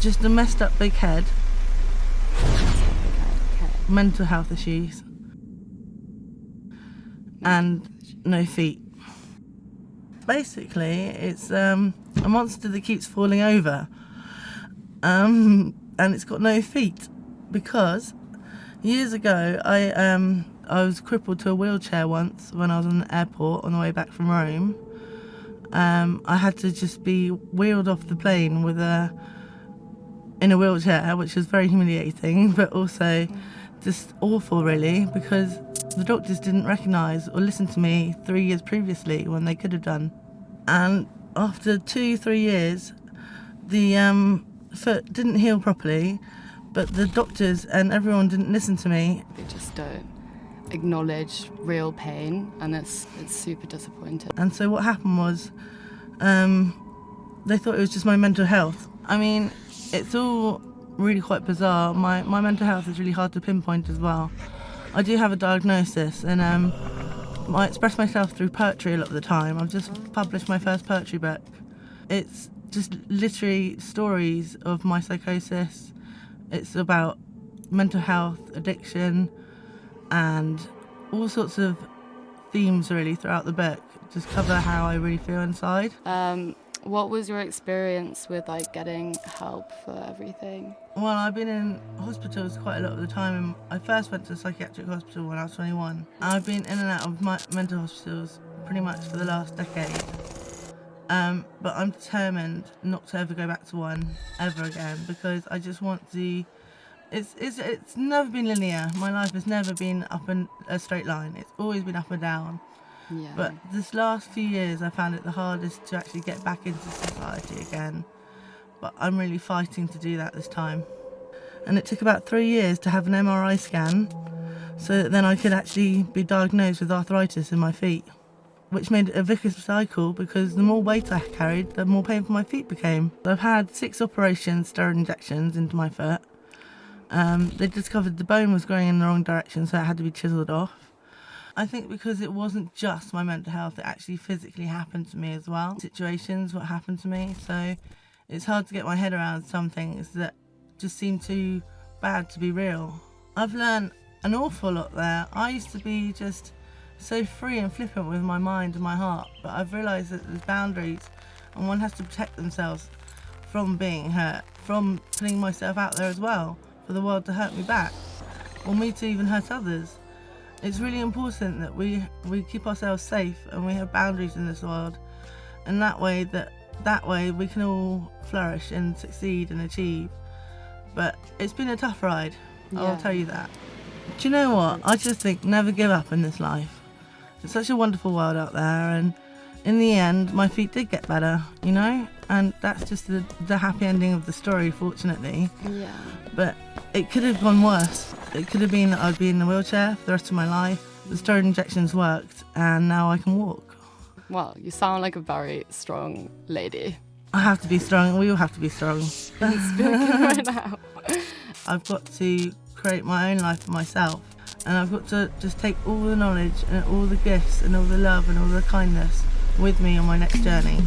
Just a messed up big head, Okay. mental health issues, and no feet. Basically, it's a monster that keeps falling over, and it's got no feet because years ago I was crippled to a wheelchair once when I was on the airport on the way back from Rome. I had to just be wheeled off the plane in a wheelchair, which was very humiliating, but also just awful really, because the doctors didn't recognise or listen to me 3 years previously when they could have done. And after 2-3 years, the foot didn't heal properly, but the doctors and everyone didn't listen to me. They just don't acknowledge real pain, and it's super disappointing. And so what happened was, they thought it was just my mental health. I mean, it's all really quite bizarre. My mental health is really hard to pinpoint as well. I do have a diagnosis, and I express myself through poetry a lot of the time. I've just published my first poetry book. It's just literally stories of my psychosis. It's about mental health, addiction, and all sorts of themes really throughout the book. Just cover how I really feel inside. What was your experience with getting help for everything? Well, I've been in hospitals quite a lot of the time. I first went to a psychiatric hospital when I was 21. I've been in and out of mental hospitals pretty much for the last decade. But I'm determined not to ever go back to one ever again, because I just want to. It's never been linear. My life has never been up in a straight line. It's always been up and down. Yeah. But this last few years I found it the hardest to actually get back into society again. But I'm really fighting to do that this time. And it took about 3 years to have an MRI scan so that then I could actually be diagnosed with arthritis in my feet, which made it a vicious cycle because the more weight I carried, the more painful my feet became. I've had 6 operations, steroid injections into my foot. They discovered the bone was growing in the wrong direction, so it had to be chiselled off. I think because it wasn't just my mental health, it actually physically happened to me as well. Situations, what happened to me. So it's hard to get my head around some things that just seem too bad to be real. I've learned an awful lot there. I used to be just so free and flippant with my mind and my heart, but I've realised that there's boundaries and one has to protect themselves from being hurt, from putting myself out there as well, for the world to hurt me back, or me to even hurt others. It's really important that we keep ourselves safe and we have boundaries in this world, and that way we can all flourish and succeed and achieve. But it's been a tough ride, I'll tell you that. Do you know what? I just think never give up in this life. It's such a wonderful world out there, and in the end my feet did get better, you know, and that's just the happy ending of the story, fortunately. Yeah. But it could have gone worse. It could have been that I'd be in a wheelchair for the rest of my life. The steroid injections worked and now I can walk. Well, you sound like a very strong lady. I have to be strong. We all have to be strong. Speaking right now. I've got to create my own life for myself, and I've got to just take all the knowledge and all the gifts and all the love and all the kindness with me on my next journey.